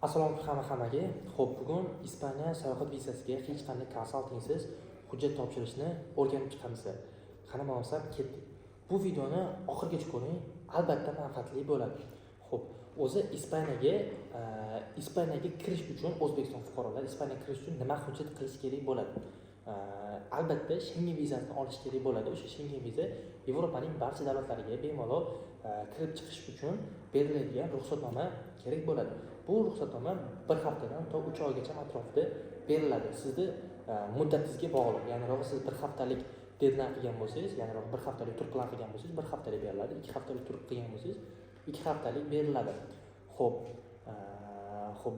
Assalomu hammaga. Xo'p, bugun Ispaniya sayohat vizasiga hech qanday konsaltingsiz hujjat topshirishni o'rganib chiqamiz. Qani bo'lmasa ketdik. Bu videoni oxirigacha ko'ring, albatta manfaatli bo'ladi. Xo'p, o'zi Ispaniyaga kirish uchun O'zbekiston fuqarolari Ispaniyaga kirish uchun nima hujjat qilish kerak bo'ladi? Albatta Schengen vizasini olish kerak bo'ladi. O'sha Schengen viza Yevropaning barcha davlatlariga bemalol kirib chiqish uchun beriladigan ruxsatnoma kerak bo'ladi. Bu ruxsatnoma bir haftadan to 3 oygacha atrofida beriladi. Sizni muddatingizga bog'liq. Ya'ni siz bir haftalik deadline qilgan bo'lsangiz, ya'ni bir haftalik tur plan qilgan bo'lsangiz, bir haftalik beriladi. 2 haftalik tur qilgan bo'lsangiz, 2 haftalik beriladi. Xo'p,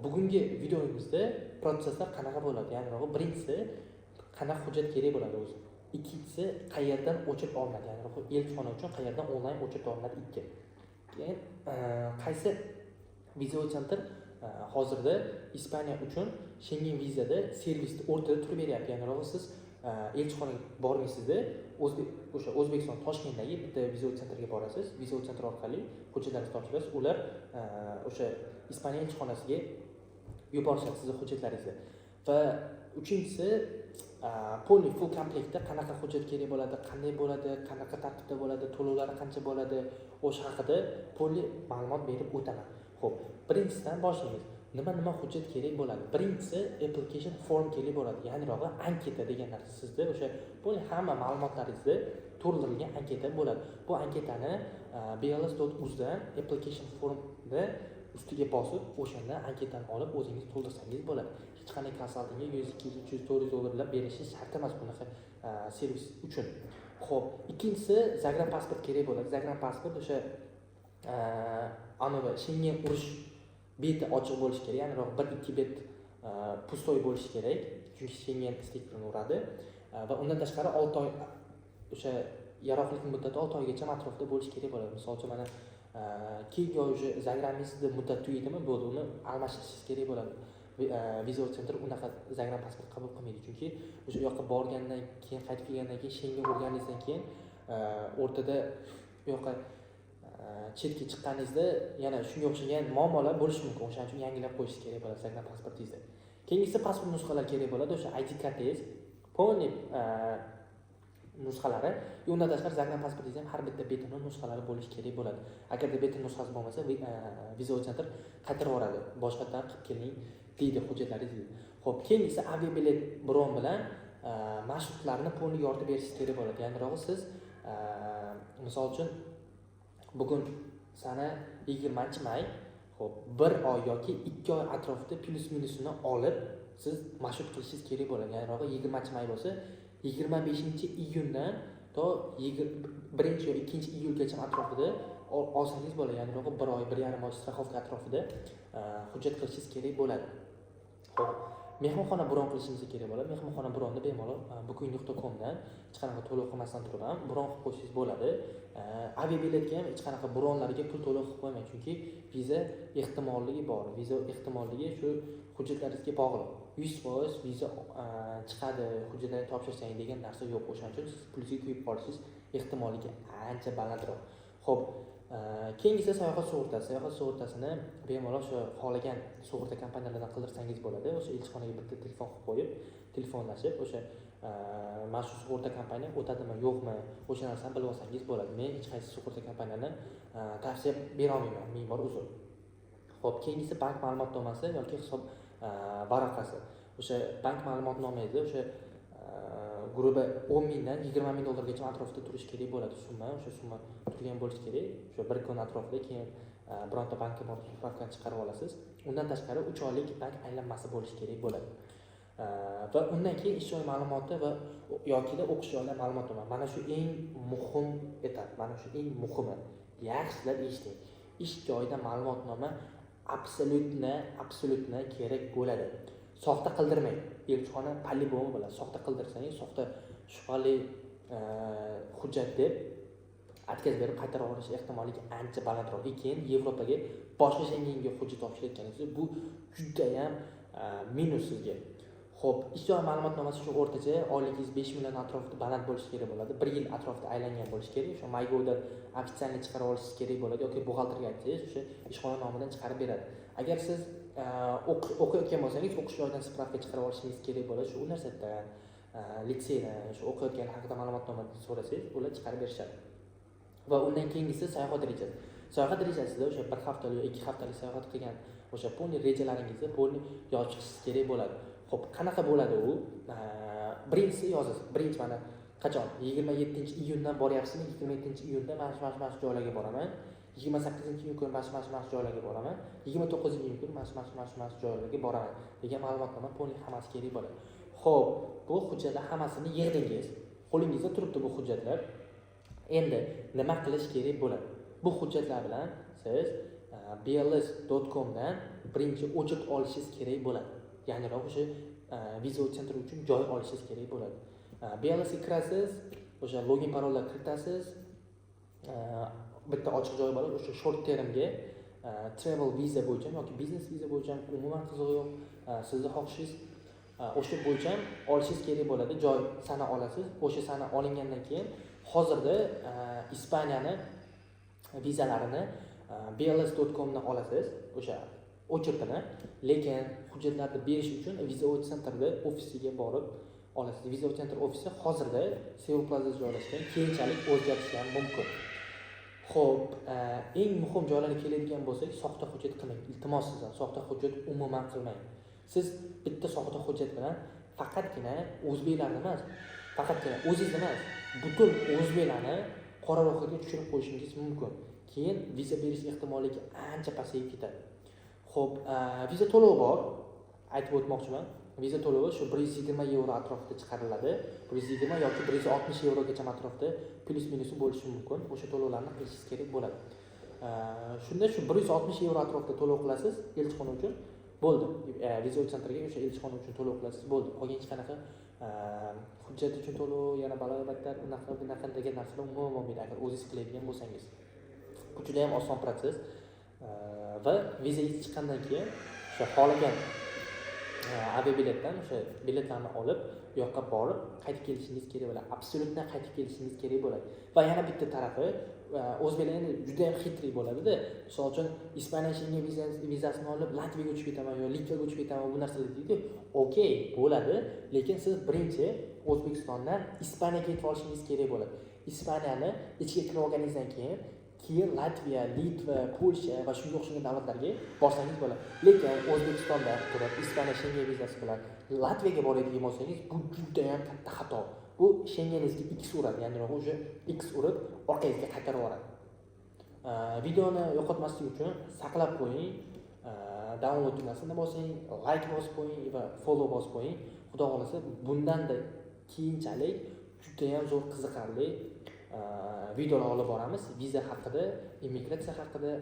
bugungi videomizda protsesslar qanaqa bo'ladi? Ya'ni birinchisi qanaqa hujjat kerak bo'ladi o'zi. Ikkinchisi qayerdan o'chirib olinadi? Ya'ni elchixona uchun qayerdan onlayn o'chirib olinadi? Ikki. Keyin qaysi viza center hozirda Ispaniya uchun Schengen vizada servisni o'rtada turib beryapti. Ya'ni siz elchixonaga bormaysizda, o'sha O'zbekiston Toshkentdagi bitta viza centerga borasiz. Viza center orqali hujjatlaringizni topshirasiz. Ular o'sha Ispaniya elchixonasiga yuborishadi sizni hujjatlaringizni. Va uchinchisi poli full komplektda qanaqa hujjat kerak bo'ladi, qanday bo'ladi, qanaqa tartibda bo'ladi, to'lovlari qancha bo'ladi, o'sha haqida poli ma'lumot berib o'taman. Xo'p, birinchisidan boshlaymiz. Nima hujjat kerak bo'ladi? Birinchisi application form kerak bo'ladi. Ya'ni anketa degan narsa sizda o'sha poli hamma ma'lumotlaringizni to'ldirilgan anketa bo'ladi. Bu anketani bls.uz dan application formda ustiga bosib, o'shanda anketani olib o'zingiz to'ldirsangiz bo'ladi. Hech qanday konsaltingga 100, 200, 300, 400 dollarlar berishi shart emas bunaqa servis uchun. Xo'p, ikkinchisi Zagreb pasport kerak bo'ladi. Zagreb pasport o'sha Schengen urush beti ochiq bo'lishi kerak. Ya'ni 1-2 bet pustoy bo'lishi kerak. Chunki Schengen stikrini uradi va undan tashqari 6 oy o'sha yaroqlilik muddati 6 oygacha atrofida bo'lishi kerak bo'ladi. Masalan, mana keyingi oy o'sha Zagreb'ingizda muddat tugaydimi, bo'ldi, uni almashirishingiz kerak bo'ladi. Viza center unaqa Zagreb pasport qabul qilmaydi, chunki o'sha yoqqa borgandan keyin, qaytib kelgandan keyin, Schengen o'rganganingizdan keyin o'rtada u yoqqa chetga chiqqaningizda yana shunga o'xshagan muammolar bo'lishi mumkin. O'shaning uchun yangilab qo'yishingiz kerak bo'ladi Zagreb pasportingizni. Keyingisi pasport nusxalari kerak bo'ladi. O'sha ID kartangiz, polniy nusxalari, undan tashqari Zagreb pasportingiz ham har bitta betini nusxalari bo'lishi kerak bo'ladi. Agarda betin nusxasi bo'lmasa, viza center qaytarib yuboradi. Boshqatdan qilib keling deydi hujjatlaringizni. Xo'p, keyingisi aviabilet bron bilan marshrutlarni polniy yoritib berishingiz kerak bo'ladi. Ya'ni siz misol uchun bugun sana 20-may, xo'p, 1 oy yoki 2 oy atrofida plus minusini olib siz marshrut qilishingiz kerak bo'ladi. Ya'ni 20-may bo'lsa, 25-iyundan to 1 yo 2-iyulgacha atrofida olsangiz bo'ladi. Ya'ni 1 oy, 1,5 oy straxovka atrofida hujjat qilishingiz kerak bo'ladi. Xo'p, mehmonxona bron qilishingiz kerak bo'ladi. Mehmonxona bronni bemalol booking.com dan hech qanaqa to'lov qilmasdan turib ham bron qilib qo'yishingiz bo'ladi. Aviabiletga ham hech qanaqa bronlarga pul to'lov qilib qo'ymang, chunki viza ehtimolligi bor. Viza ehtimolligi shu hujjatlaringizga bog'liq. 100% viza chiqadi, hujjatlarni topshirsangiz degan narsa yo'q. O'shaning uchun siz pulga kuyib qolishingiz ehtimolligi ancha balandroq. Xo'p, keyingisi sayohat sug'urtasi. Sayohat sug'urtasini bemalol shu xohlagan sug'urta kompaniyalaridan qildirsangiz bo'ladi. O'sha elchixonaga bitta telefon qilib qo'yib, telefonlashib, o'sha mana shu sug'urta kompaniya o'tadimi, yo'qmi, o'sha narsani bilib olsangiz bo'ladi. Men hech qaysi sug'urta kompaniyani tavsiya bera olmayman, ming bor uzr. Xo'p, keyingisi bank ma'lumotnomasi yoki hisob varaqasi. O'sha bank ma'lumotnomangizni o'sha grubi 10 mingdan 20 ming dollargacha atrofida turishi kerak bo'ladi. O'sha summa turgan bo'lishi kerak. O'sha bir kun atrofida keyin bironta bankka borib spravkani chiqarib olasiz. Undan tashqari 3 oylik bank aylanmasi bo'lishi kerak bo'ladi. Va undan keyin ish joyi ma'lumoti va yoki o'qish joylari ma'lumotnoma. Mana shu eng muhim etap. Mana shu eng muhimi. Yaxshilab eshiting. Ish joyida ma'lumotnoma absolyutna kerak bo'ladi. Soxta qildirmang. Elchixona по-любому biladi. Soxta qildirsangiz, soxta shubhali hujjat deb atkazib berib qaytarib olish ehtimolligi ancha balandroq. Keyin Yevropaga boshqa Schengenga hujjat topshirayotganingizda bu juda ham minus sizga. Xo'p, ish joyi ma'lumotnomasi shu o'rtacha oyligingiz 5 million atrofida baland bo'lishi kerak bo'ladi. 1 yil atrofida aylangan bo'lishi kerak. O'sha MyGo'dan ofitsialni chiqarib olishingiz kerak bo'ladi yoki buxgalterga aytsangiz, o'sha ishxona nomidan chiqarib beradi. Agar siz o'qiyotgan bo'lsangiz o'qish joyidan spravka chiqarib olishingiz kerak bo'ladi. Shu universitetdan, litseydan, shu o'qiyotgan haqida ma'lumotnoma so'rasangiz, ular chiqarib berishadi. Va undan keyingisi sayohat rejasi. Sayohat rejasida o'sha 1 haftalik, 2 haftalik sayohat qilgan o'sha pulni rejalaringizni pulni yozib chiqishingiz kerak bo'ladi. Xo'p, qanaqa bo'ladi u? Birinchisi yozasiz. Birinchi mana qachon? 27-iyundan boryapsizmi? 27-iyunda mana shu joylarga boraman. 28-iyun kuni mana shu joylarga boraman. 29-iyun kuni mana shu joylarga boraman degan ma'lumotnoma pulning hammasi kerak bo'ladi. Xo'p, bu hujjatlar hammasini yig'dingiz. Qo'lingizda turibdi bu hujjatlar. Endi nima qilish kerak bo'ladi? Bu hujjatlar bilan siz bls.com dan birinchi o'chirib olishingiz kerak bo'ladi. Ya'ni o'sha viza sentr uchun joy olishingiz kerak bo'ladi. BLS ga kirasiz, o'sha login parollar kiritasiz. Bitta ochiq joy bor, o'sha short termga travel viza bo'yicha yoki biznes viza bo'yicha umuman qizig'i yo'q. Sizning xohishingiz o'sha bo'yicha olishingiz kerak bo'ladi. Joy sana olasiz. O'sha sana olingandan keyin hozirda Ispaniyani vizalarini bls.com dan olasiz, o'sha o'chirtini. Lekin hujjatlarni berish uchun viza sentrda ofisiga borib olasiz. Viza Center ofisi hozirda Seoul Plaza joylashgan, keyinchalik o'zgarishlar mumkin. Xo'p, eng muhim joylarga keladigan bo'lsak, soxta hujjat qilmang. Iltimos sizdan soxta hujjat umuman qilmang. Siz bitta soxta hujjat bilan faqatgina o'zbeklarni emas, faqatgina o'zingiz emas, butun o'zbeklarni qora ro'yxatga tushirib qo'yishingiz mumkin. Keyin viza berish ehtimolligi ancha pasayib ketadi. Xo'p, viza to'lovi bor. Aytib o'tmoqchiman. Viza to'lovi shu 120 euro atrofida chiqariladi. 120 yoki 160 eurogacha atrofida plus minusi bo'lishi mumkin. O'sha to'lovlarni qilishingiz kerak bo'ladi. Shunda shu 160 euro atrofida to'lov qilasiz elchixona uchun. Bo'ldi. Viza sentrga o'sha elchixona uchun to'lov qilasiz. Bo'ldi. Qolgan hech qanaqa hujjat uchun to'lov, yana balobatlar, unaqa degan narsalar umuman bo'lmaydi agar o'zingiz qiladigan bo'lsangiz. Bu juda ham oson protsess. Va vizangiz chiqqandan keyin o'sha xohlagan aviabiletdan o'sha biletlarni olib, bu yoqqa borib, qaytib kelishingiz kerak bo'ladi. Absolyutdan qaytib kelishingiz kerak bo'ladi. Va yana bitta tarafi, o'zbeklar endi juda ham xitrik bo'ladi-da. Misol uchun Ispaniya Schengen vizasini olib Latviyaga uchib ketaman yo Litvaga uchib ketaman, bu narsalar deydi. Okey, bo'ladi, lekin siz birinchi O'zbekistondan Ispaniyaga yetib olishingiz kerak bo'ladi. Ispaniyani ichiga kirib olganingizdan keyin Latviya, Litva, Polsha va shunga o'xshagan davlatlarga borsangiz bo'ladi. Lekin O'zbekistonda turib Ispaniya Schengen vizasi bilan Latviyaga boradigan bo'lsangiz, bu juda ham katta xato. Bu Schengeningizga X uradi, ya'ni o'sha X urib orqangizga qaytarib yuboradi. Videoni yo'qotmaslik uchun saqlab qo'ying, download tugmasini bosing, like bosib qo'ying va follow bosib qo'ying. Xudo xolasa bundan-da keyinchalik juda ham zo'r qiziqarli videolar olib boramiz. Viza haqida, immigratsiya haqida.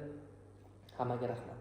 Hammaga rahmat.